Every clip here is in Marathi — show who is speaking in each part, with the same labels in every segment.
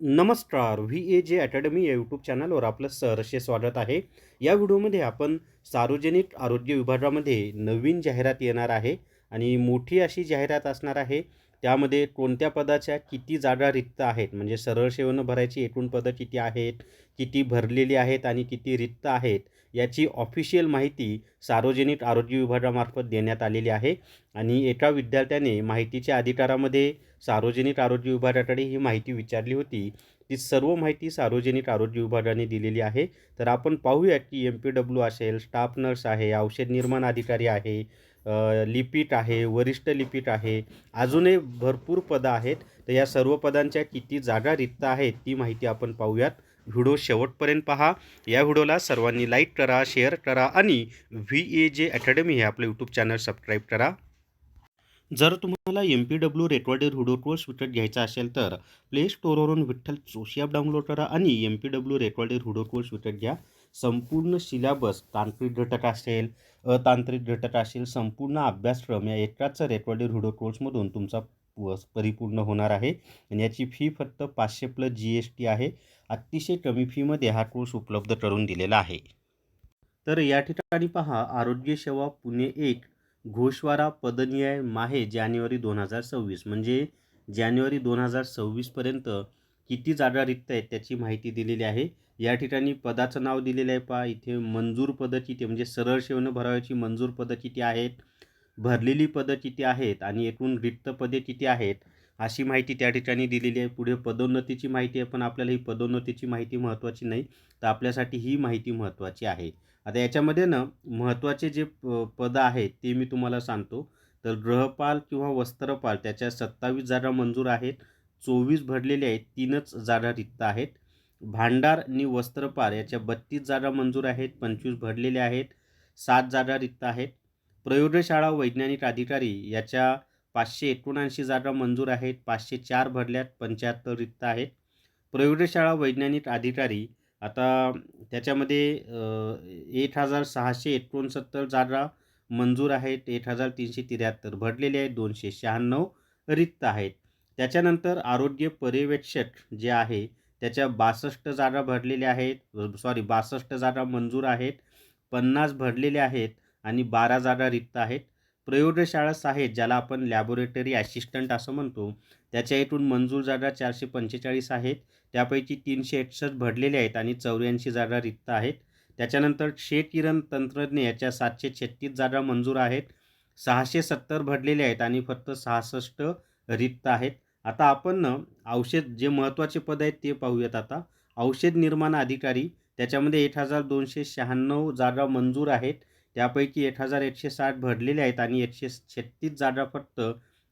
Speaker 1: नमस्कार. VAJ अकॅडमी या यूट्यूब चॅनलवर आपलं सहर्ष स्वागत आहे. या व्हिडिओमध्ये आपण सार्वजनिक आरोग्य विभागामध्ये नवीन जाहिरात येणार आहे आणि मोठी अशी जाहिरात असणार आहे. त्यामध्ये कोणत्या पदाच्या किती जागा रिक्त आहेत, म्हणजे सरळ सेवेनं भरायची एकूण पदं किती आहेत, किती भरलेली आहेत आणि किती रिक्त आहेत, याची ऑफिशियल माहिती सार्वजनिक आरोग्य विभागामार्फत देण्यात आलेली आहे. आणि एका विद्यार्थ्याने माहितीच्या अधिकारामध्ये सार्वजनिक आरोग्य विभागाकडे ही माहिती विचारली होती. ती सर्व माहिती सार्वजनिक आरोग्य विभागाने दिलेली आहे. तर आपण पाहूया की MPW असेल, स्टाफ नर्स आहे, औषध निर्माण अधिकारी आहे, लिपिक आहे, वरिष्ठ लिपिक आहे, अजूनही भरपूर पदं आहेत. तर या सर्व पदांच्या किती जागा रिक्त आहेत ती माहिती आपण पाहूयात. व्हिडिओ शेवटपर्यंत पहा. या व्हिडिओला सर्वांनी लाईक करा, शेअर करा आणि VAJ अकॅडमी हे आपलं यूट्यूब चॅनल सबस्क्राईब करा. जर तुम्हाला MPW रेकॉर्डेड व्हिडिओ कोर्स विकत घ्यायचा असेल तर प्ले स्टोअरवरून विठ्ठल जोशी ॲप डाउनलोड करा आणि MPW रेकॉर्डेड व्हिडिओ कोर्स विकत घ्या. संपूर्ण सिलेबस, तांत्रिक घटक असेल, अतांत्रिक घटक असेल, संपूर्ण अभ्यासक्रम या एकाच रेकॉर्डेड व्हिडिओ कोर्समधून तुमचा परिपूर्ण होणार आहे. आणि याची फी फक्त 500 प्लस GST आहे. अतिशय कमी फीमध्ये हा कोर्स उपलब्ध करून दिलेला आहे. तर या ठिकाणी पहा, आरोग्य सेवा पुणे 1 घोषवारा पदनिहाय माहे जानेवारी 2026, म्हणजे जानेवारी 2026पर्यंत किती जागा रिक्त आहेत त्याची माहिती दिलेली आहे. या ठिकाणी पदाचं नाव दिलेलं आहे पहा. इथे मंजूर पदं किती, म्हणजे सरळ सेवेनं भरावयाची मंजूर पदं किती आहेत, भरलेली पदं किती आहेत आणि एकूण रिक्त पदे किती आहेत, अशी माहिती त्या ठिकाणी दिलेली आहे. पुढे पदोन्नतीची माहिती आहे, पण आपल्याला ही पदोन्नतीची माहिती महत्त्वाची नाही, तर आपल्यासाठी ही माहिती महत्त्वाची आहे. आता याच्यामध्ये ना महत्त्वाचे जे पदं आहेत ते मी तुम्हाला सांगतो. तर गृहपाल किंवा वस्त्रपाल त्याच्या 27 जागा मंजूर आहेत, 24 भरलेले आहेत, 3च जागा रिक्त आहेत. भांडार आणि वस्त्रपाल याच्या 32 जागा मंजूर आहेत, 25 भरलेले आहेत, 7 जागा रिक्त आहेत. प्रयोगशाळा वैज्ञानिक अधिकारी याच्या 579 जागा मंजूर आहेत, 504 भरल्यात, 75 रिक्त आहेत. प्रयोगशाळा वैज्ञानिक अधिकारी आता त्याच्यामध्ये 1669 जागा मंजूर आहेत, 1373 भरलेले आहेत, 296 रिक्त आहेत. त्याच्यानंतर आरोग्य पर्यवेक्षक जे आहे त्याच्या 62 जागा भरलेल्या आहेत, 62 जागा मंजूर आहेत, 50 भरलेले आहेत आणि 12 जागा रिक्त आहेत. प्रयोगशाळा सहाय्यक ज्याला आपण लॅबोरेटरी असिस्टंट असं म्हणतो, त्याच्या इथून मंजूर जागा 445 आहेत, त्यापैकी 361 भरलेले आहेत आणि 84 जागा रिक्त आहेत. त्याच्यानंतर क्षयकिरण तंत्रज्ञ याच्या 736 जागा मंजूर आहेत, 670 भरलेले आहेत आणि फक्त 66 रिक्त आहेत. आता आपण ना औषध जे महत्त्वाचे पद आहेत ते पाहूयात आता. औषध निर्माण अधिकारी त्याच्यामध्ये 1296 जागा मंजूर आहेत, त्यापैकी 1160 भरलेले आहेत आणि 136 जागा फक्त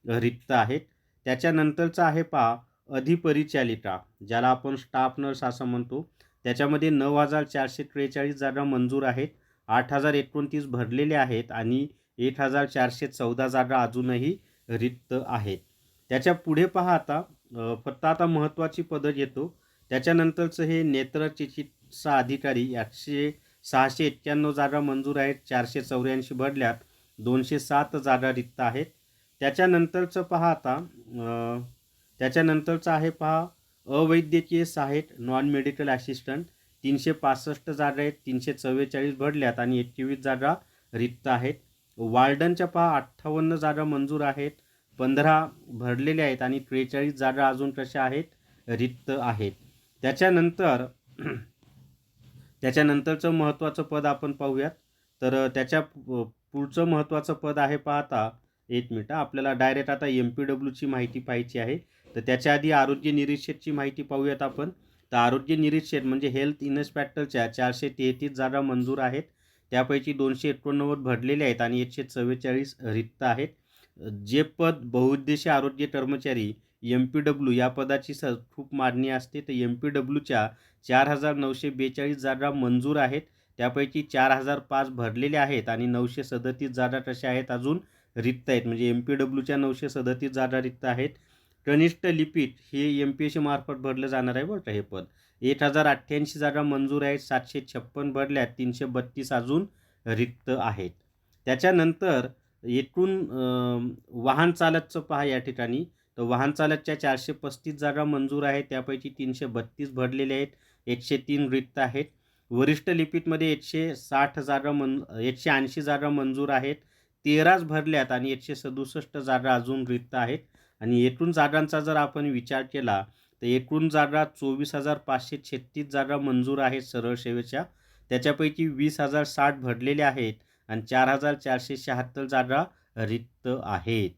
Speaker 1: रिक्त आहेत. त्याच्यानंतरचा आहे पहा अधिपरिचालिका ज्याला आपण स्टाफ नर्स असं म्हणतो, त्याच्यामध्ये 9443 जागा मंजूर आहेत, 8029 भरलेले आहेत आणि 1414 जागा अजूनही रिक्त आहेत. त्याच्या पुढे पहा आता फक्त आता महत्त्वाची पदं घेतो. त्याच्यानंतरचं हे नेत्रचिकित्सा अधिकारी 691 जागा मंजूर आहेत, 484 भरल्यात, 207 जागा रिक्त आहेत. त्याच्यानंतरचं पहा आता त्याच्यानंतरचं आहे पहा अवैद्यकीय सहाय्यक नॉन मेडिकल असिस्टंट 365 जागा आहेत, 344 भरल्यात आणि 21 जागा रिक्त आहेत. वार्डनच्या पहा 58 जागा मंजूर आहेत, 15 भरलेले आहेत आणि 43 जागा अजून कशा आहेत, रिक्त आहेत. त्याच्यानंतर त्याच्यानंतरचं महत्त्वाचं पद आपण पाहूयात. तर त्याच्या पुढचं महत्त्वाचं पद आहे पाहता, एक मिनिट आपल्याला डायरेक्ट आता MPWची माहिती पाहायची आहे. तर त्याच्या आधी आरोग्य निरीक्षकची माहिती पाहूयात आपण. तर आरोग्य निरीक्षक म्हणजे हेल्थ इन्स्पेक्टरच्या 433 जागा मंजूर आहेत, त्यापैकी 289 भरलेले आहेत आणि 144 रिक्त आहेत. जे पद बहुउद्देशीय आरोग्य कर्मचारी MPW या पदाची खूप मागणी असते, तर MPWच्या 4942 जागा मंजूर आहेत, त्यापैकी 4005 भरलेले आहेत आणि 937 जागा कशा आहेत, अजून रिक्त आहेत. म्हणजे MPWच्या 937 जागा रिक्त आहेत. कनिष्ठ लिपिक हे MPSC मार्फत भरलं जाणार आहे बरं का हे पद. 1088 जागा मंजूर आहेत, 756 भरल्यात, 332 अजून रिक्त आहेत. त्याच्यानंतर एकूण वाहन चालकचं पहा या ठिकाणी. तर वाहन चालकच्या 435 जागा मंजूर आहेत, त्यापैकी 332 भरलेले आहेत, 103 रिक्त आहेत. वरिष्ठ लिपिकमध्ये 180 जागा मंजूर आहेत, 13च भरल्यात आणि 167 जागा अजून रिक्त आहेत. आणि एकूण जागांचा जर आपण विचार केला तर एकूण जागा 24,536 जागा मंजूर आहेत सरळ सेवेच्या. त्याच्यापैकी 20,060 भरलेल्या आहेत आणि 4,476 जागा रिक्त आहेत.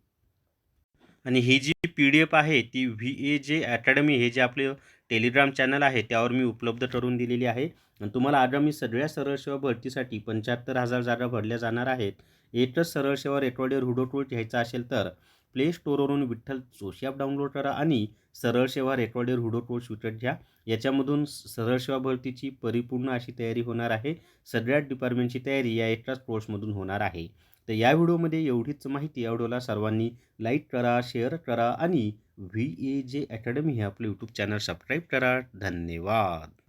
Speaker 1: आणि ही जी PDF आहे ती VAJ अकॅडमी हे जे आपले टेलिग्राम चॅनल आहे त्यावर मी उपलब्ध करून दिलेली आहे. आणि तुम्हाला आगामी सगळ्या सरळ सेवा भरतीसाठी 75,000 जागा भरल्या जाणार आहेत. एकच सरळ सेवा रेकॉर्डेड हुडो टूल घ्यायचा असेल तर प्ले स्टोअरवरून विठ्ठल जोशी ॲप डाउनलोड करा आणि सरळ सेवा रेकॉर्डेड हुडो टूल्स विकत घ्या. याच्यामधून सरळ सेवा भरतीची परिपूर्ण अशी तयारी होणार आहे. सगळ्याच डिपार्टमेंटची तयारी या एकाच कोर्समधून होणार आहे. तर या व्हिडिओमध्ये एवढीच माहिती. या व्हिडिओला सर्वांनी लाईक करा, शेअर करा आणि VAJ अकॅडमी हे आपले यूट्यूब चॅनल सबस्क्राईब करा. धन्यवाद.